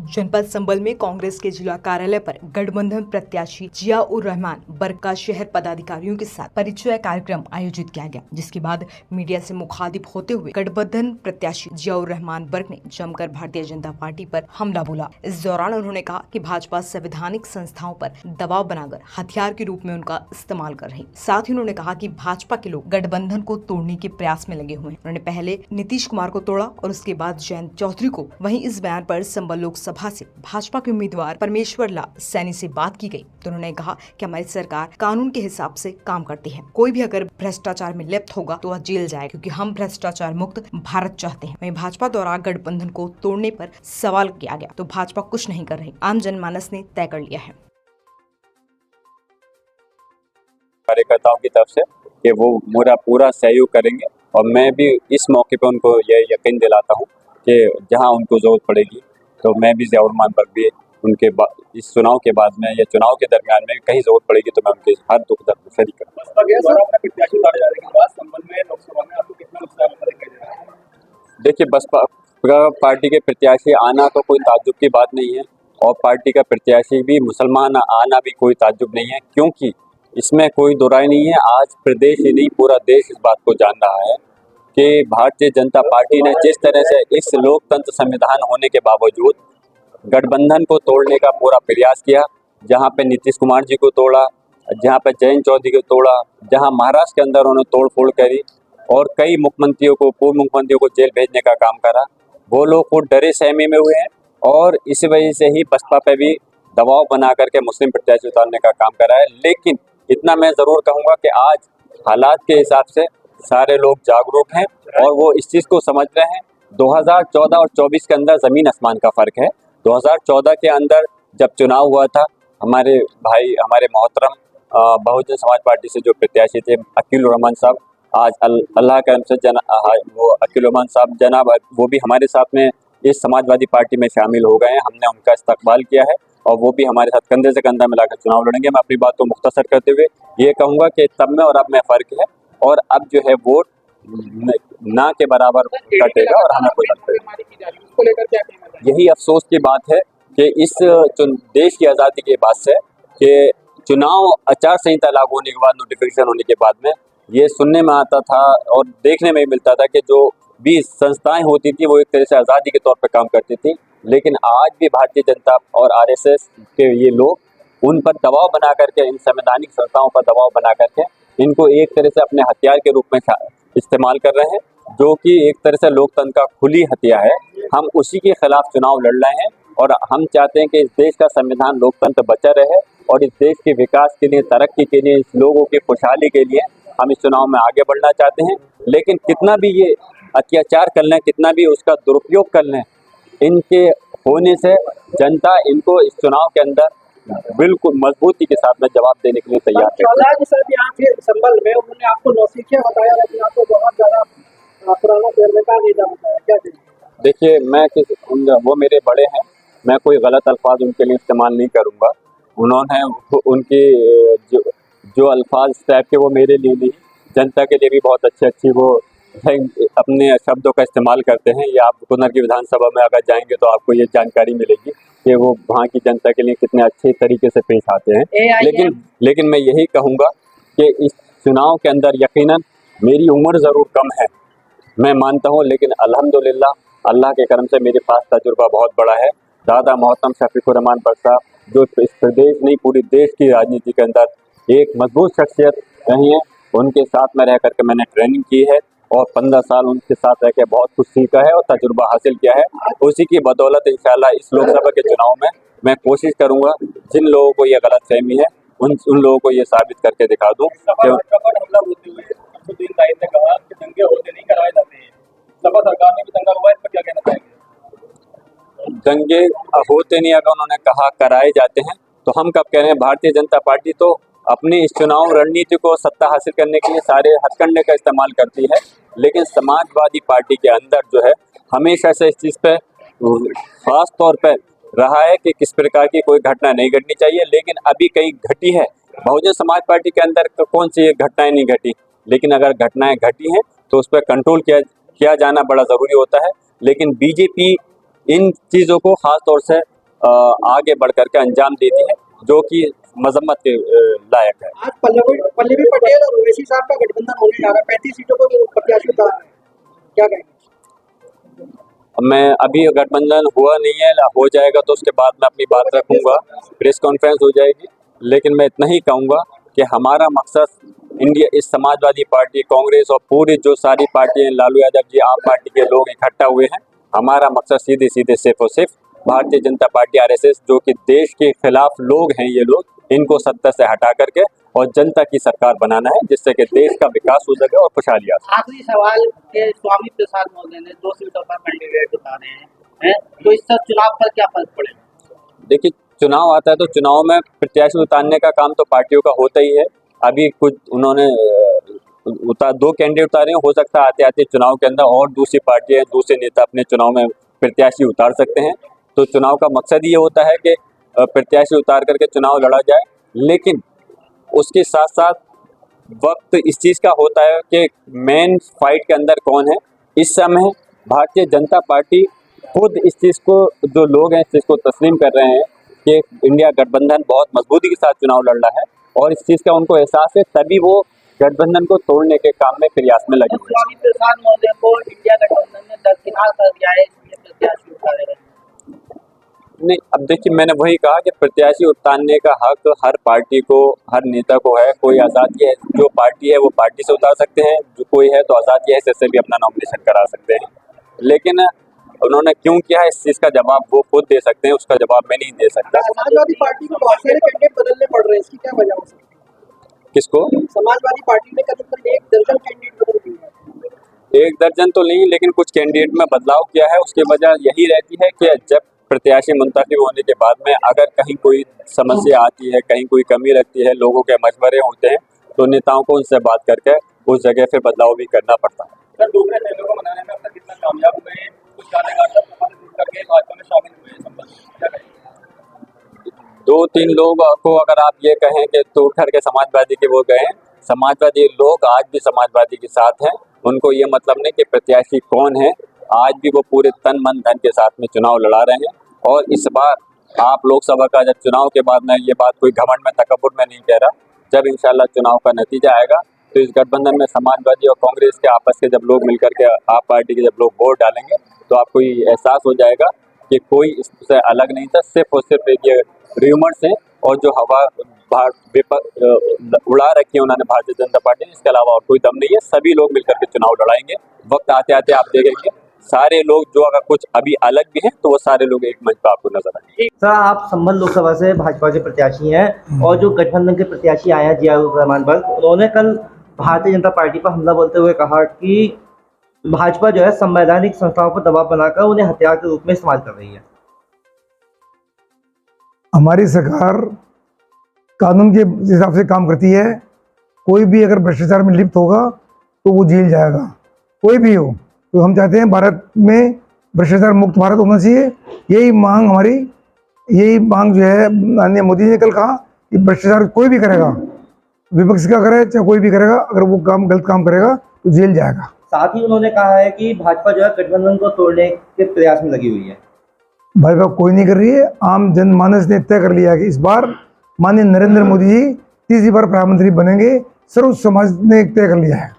जनपद संबल में कांग्रेस के जिला कार्यालय पर गठबंधन प्रत्याशी जिया-उर-रहमान बर्ग का शहर पदाधिकारियों के साथ परिचय कार्यक्रम आयोजित किया गया, जिसके बाद मीडिया से मुखातिब होते हुए गठबंधन प्रत्याशी जिया-उर-रहमान बर्ग ने जमकर भारतीय जनता पार्टी पर हमला बोला। इस दौरान उन्होंने कहा कि भाजपा संवैधानिक संस्थाओं पर दबाव बनाकर हथियार के रूप में उनका इस्तेमाल कर रही। साथ ही उन्होंने कहा कि भाजपा के लोग गठबंधन को तोड़ने के प्रयास में लगे हुए हैं। उन्होंने पहले नीतीश कुमार को तोड़ा और उसके बाद जयंत चौधरी को। वहीं इस बयान पर संबल लोकसभा से भाजपा के उम्मीदवार परमेश्वर लाल सैनी से बात की गई तो उन्होंने कहा कि हमारी सरकार कानून के हिसाब से काम करती है। कोई भी अगर भ्रष्टाचार में लिप्त होगा तो वह जेल जाए, क्योंकि हम भ्रष्टाचार मुक्त भारत चाहते हैं। वहीं भाजपा द्वारा गठबंधन को तोड़ने पर सवाल किया गया तो भाजपा कुछ नहीं कर रही, आम जनमानस ने तय कर लिया है। कार्यकर्ताओं की तरफ से कि वो मेरा पूरा सहयोग करेंगे और मैं भी इस मौके पर उनको यह यकीन दिलाता हूँ कि जहाँ उनको जरूरत पड़ेगी तो मैं भी जिया-उर-रहमान बर्ग भी उनके इस चुनाव के बाद में या चुनाव के दरमियान में कहीं जरूरत पड़ेगी तो मैं उनके हर दुख दर्द में शरीक करूँगा। देखिए, बसपा पार्टी के प्रत्याशी आना तो कोई ताज्जुब की बात नहीं है और पार्टी का प्रत्याशी भी मुसलमान आना भी कोई ताज्जुब नहीं है, क्योंकि इसमें कोई दो राय नहीं है। आज प्रदेश ही नहीं पूरा देश इस बात को जान रहा है कि भारतीय जनता पार्टी ने जिस तरह से इस लोकतंत्र संविधान होने के बावजूद गठबंधन को तोड़ने का पूरा प्रयास किया, जहां पे नीतीश कुमार जी को तोड़ा, जहां पे जयंत चौधरी को तोड़ा, जहां महाराष्ट्र के अंदर उन्होंने तोड़ फोड़ करी और कई मुख्यमंत्रियों को, पूर्व मुख्यमंत्रियों को जेल भेजने का काम करा। वो लोग खुद डरे सहमे में हुए हैं और इस वजह से ही बसपा पे भी दबाव बना करके मुस्लिम प्रत्याशी उतारने का काम करा है। लेकिन इतना मैं ज़रूर कहूँगा कि आज हालात के हिसाब से सारे लोग जागरूक हैं और वो इस चीज़ को समझ रहे हैं। 2014 और 24 के अंदर ज़मीन आसमान का फ़र्क है। 2014 के अंदर जब चुनाव हुआ था, हमारे भाई, हमारे मोहतरम बहुजन समाज पार्टी से जो प्रत्याशी थे अकील-उर-रहमान साहब, आज अल्लाह के करम से वो अकील-उर-रहमान साहब जनाब वो भी हमारे साथ में इस समाजवादी पार्टी में शामिल हो गए हैं। हमने उनका इस्तकबाल किया है और वो भी हमारे साथ कंधे से कंधा मिलाकर चुनाव लड़ेंगे। मैं अपनी बात को मुख्तसर करते हुए ये कहूँगा कि तब में और अब में फ़र्क है और अब जो है वोट ना के बराबर कटेगा और हमें कोई यही अफसोस की बात है कि इस देश की आज़ादी के बाद से कि चुनाव आचार संहिता लागू होने के बाद, नोटिफिकेशन होने के बाद में ये सुनने में आता था और देखने में मिलता था कि जो भी संस्थाएं होती थी वो एक तरह से आज़ादी के तौर पर काम करती थी। लेकिन आज भी भारतीय जनता और आरएसएस के ये लोग उन पर दबाव बना करके, इन संवैधानिक संस्थाओं पर दबाव बना करके इनको एक तरह से अपने हथियार के रूप में इस्तेमाल कर रहे हैं, जो कि एक तरह से लोकतंत्र का खुली हथियार है। हम उसी के खिलाफ चुनाव लड़ रहे हैं और हम चाहते हैं कि इस देश का संविधान, लोकतंत्र बचा रहे और इस देश के विकास के लिए, तरक्की के लिए, इस लोगों की खुशहाली के लिए हम इस चुनाव में आगे बढ़ना चाहते हैं। लेकिन कितना भी ये अत्याचार कर लें, कितना भी उसका दुरुपयोग कर लें, इनके होने से जनता इनको इस चुनाव के अंदर बिल्कुल मजबूती के साथ में जवाब देने के लिए तैयार है। संबल में उन्होंने आपको नौसिखिया बताया, लेकिन आपको बहुत ज़्यादा पुराना तजुर्बा बताया, क्या चाहिए? देखिए, वो मेरे बड़े हैं, मैं कोई गलत अल्फाज उनके लिए इस्तेमाल नहीं करूँगा। उन्होंने उनके जो अल्फाज टाइप के वो मेरे लिए नहीं, जनता के लिए भी बहुत अच्छी वो अपने शब्दों का इस्तेमाल करते हैं। ये आप कुन्नर की विधानसभा में अगर जाएंगे तो आपको ये जानकारी मिलेगी कि वो वहाँ की जनता के लिए कितने अच्छे तरीके से पेश आते हैं। लेकिन मैं यही कहूँगा कि इस चुनाव के अंदर यकीनन मेरी उम्र ज़रूर कम है, मैं मानता हूँ, लेकिन अल्हम्दुलिल्लाह अल्लाह के करम से मेरे पास तजुर्बा बहुत बड़ा है। दादा मोहतरम शफीकुर-रहमान बर्ग साहब, जो इस प्रदेश नहीं पूरी देश की राजनीति के अंदर एक मजबूत शख्सियत रही हैं, उनके साथ में रह करके मैंने ट्रेनिंग की है और 15 साल उनके साथ रह के बहुत कुछ सीखा है और तजुर्बा हासिल किया है। उसी की बदौलत इंशाल्लाह इस लोकसभा के चुनाव में मैं कोशिश करूँगा, जिन लोगों को ये गलतफहमी है उन लोगों को ये साबित करके दिखा दूँ कि दंगे होते नहीं, अगर उन्होंने कहा कराए जाते हैं तो हम कब कह रहे हैं। भारतीय जनता पार्टी तो अपनी इस चुनाव रणनीति को सत्ता हासिल करने के लिए सारे हथकंडे का इस्तेमाल करती है, लेकिन समाजवादी पार्टी के अंदर जो है हमेशा से इस चीज़ पे खास तौर पे रहा है कि किस प्रकार की कोई घटना नहीं घटनी चाहिए। लेकिन अभी कई घटी है। बहुजन समाज पार्टी के अंदर कौन सी घटनाएं नहीं घटी, लेकिन अगर घटनाएं घटी हैं तो उस पर कंट्रोल किया जाना बड़ा ज़रूरी होता है। लेकिन बीजेपी इन चीज़ों को खास तौर से आगे बढ़ करके अंजाम देती है, जो कि मजम्मत के लायक है। आज पल्लवी पटेल और ओवैसी साहब का गठबंधन होने जा रहा है, 35 सीटों पर वो प्रत्याशी उतार रहे हैं, क्या कहेंगे? मैं अभी गठबंधन हुआ नहीं है, हो जाएगा तो उसके बाद मैं अपनी बात रखूंगा, प्रेस कॉन्फ्रेंस हो जाएगी। लेकिन मैं इतना ही कहूँगा कि हमारा मकसद इंडिया, इस समाजवादी पार्टी, कांग्रेस और पूरी जो सारी पार्टियां, लालू यादव जी, आप पार्टी के लोग इकट्ठा हुए हैं, हमारा मकसद सीधे सीधे सिर्फ और सिर्फ भारतीय जनता पार्टी आरएसएस, जो कि देश के खिलाफ लोग हैं ये लोग, इनको सत्ता से हटा करके और जनता की सरकार बनाना है, जिससे कि देश का विकास हो सके और खुशहाली आ सके। आखिरी सवाल के स्वामी प्रसाद महोदय ने 2 सीटों पर कैंडिडेट उतारे हैं, तो इससे चुनाव पर क्या फर्क पड़ेगा? देखिए, चुनाव आता है तो चुनाव में प्रत्याशी उतारने का काम तो पार्टियों का होता ही है। अभी कुछ उन्होंने 2 कैंडिडेट उतारे हैं, हो सकता है आते आते चुनाव के अंदर और दूसरी पार्टियां, दूसरे नेता अपने चुनाव में प्रत्याशी उतार सकते हैं। तो चुनाव का मकसद ये होता है कि प्रत्याशी उतार करके चुनाव लड़ा जाए, लेकिन उसके साथ साथ वक्त इस चीज़ का होता है कि मेन फाइट के अंदर कौन है। इस समय भारतीय जनता पार्टी खुद इस चीज़ को, जो लोग हैं इस चीज़ को तस्लीम कर रहे हैं कि इंडिया गठबंधन बहुत मजबूती के साथ चुनाव लड़ रहा है, और इस चीज़ का उनको एहसास है, तभी वो गठबंधन को तोड़ने के काम में प्रयास में लगे हुए हैं। स्वामी प्रसाद महोदय को इंडिया गठबंधन ने दरकिनार कर दिया है, इसलिए प्रत्याशी उतारे हैं। नहीं, अब देखिए, मैंने वही कहा कि प्रत्याशी उतारने का हक हर पार्टी को, हर नेता को है। कोई आज़ादी है, जो पार्टी है वो पार्टी से उतार सकते हैं, जो कोई है तो आज़ादी है से भी अपना नॉमिनेशन करा सकते हैं। लेकिन उन्होंने क्यों किया है, इस चीज़ का जवाब वो खुद दे सकते हैं, उसका जवाब मैं नहीं दे सकता। समाजवादी पार्टी को बहुत सारे कैंडिडेट बदलने पड़ रहे हैं, इसकी क्या वजह हो सकती है? किसको? समाजवादी पार्टी ने करीब 1 दर्जन कैंडिडेट बदल दिए हैं। 1 दर्जन तो नहीं, लेकिन कुछ कैंडिडेट में बदलाव किया है। उसकी वजह यही रहती है कि जब प्रत्याशी मुंतखब होने के बाद में अगर कहीं कोई समस्या आती है, कहीं कोई कमी लगती है, लोगों के मशवरे होते हैं, तो नेताओं को उनसे बात करके उस जगह पे बदलाव भी करना पड़ता है। सर, दूसरे नेताओं को मनाने में अब तक कितना कामयाब हुए हैं? कुछ कार्यकर्ता करके भाजपा में शामिल हुए हैं, क्या कहेंगे? 2-3 लोग को अगर आप ये कहें कि तोड़ करके समाजवादी के वो गए, समाजवादी लोग आज भी समाजवादी के साथ हैं। उनको ये मतलब नहीं कि प्रत्याशी कौन है, आज भी वो पूरे तन मन धन के साथ में चुनाव लड़ा रहे हैं। और इस बार आप लोकसभा का जब चुनाव के बाद, मैं ये बात कोई घमंड में, तकब्बुर में नहीं कह रहा, जब इंशाल्लाह चुनाव का नतीजा आएगा तो इस गठबंधन में समाजवादी और कांग्रेस के आपस के जब लोग मिलकर के, आप पार्टी के जब लोग वोट डालेंगे, तो आपको ये एहसास हो जाएगा कि कोई इससे अलग नहीं था। सिर्फ और सिर्फ एक ये र्यूमर्स हैं और जो हवा उड़ा रखी है उन्होंने भारतीय जनता पार्टी ने, इसके अलावा और कोई दम नहीं है। सभी लोग मिलकर के चुनाव लड़ाएंगे। वक्त आते आते आप देखेंगे सारे लोग, जो अगर कुछ अभी अलग भी हैं तो वो सारे लोग एक मंच पर आपको नजर आएंगे। सर, आप संभल लोकसभा से भाजपा के प्रत्याशी हैं और जो गठबंधन के प्रत्याशी आए हैं जिया उर रहमान बल्क, उन्होंने कल भारतीय जनता पार्टी पर हमला बोलते हुए कहा कि भाजपा जो है संवैधानिक संस्थाओं पर दबाव बनाकर उन्हें हथियार के रूप में इस्तेमाल कर रही है। हमारी सरकार कानून के हिसाब से काम करती है। कोई भी अगर भ्रष्टाचार में लिप्त होगा तो वो जेल जाएगा, कोई भी हो। तो हम चाहते हैं भारत में भ्रष्टाचार मुक्त भारत होना चाहिए। यही मांग हमारी, यही मांग जो है माननीय मोदी जी ने कल कहा कि भ्रष्टाचार कोई भी करेगा, विपक्ष का करे चाहे कोई भी करेगा, अगर वो काम गलत काम करेगा तो जेल जाएगा। साथ ही उन्होंने कहा है कि भाजपा जो है गठबंधन को तोड़ने के प्रयास में लगी हुई है। भाजपा कोई नहीं कर रही है। आम जनमानस ने तय कर लिया है कि इस बार माननीय नरेंद्र मोदी जी तीसरी बार प्रधानमंत्री बनेंगे। सर्व समाज ने तय कर लिया है।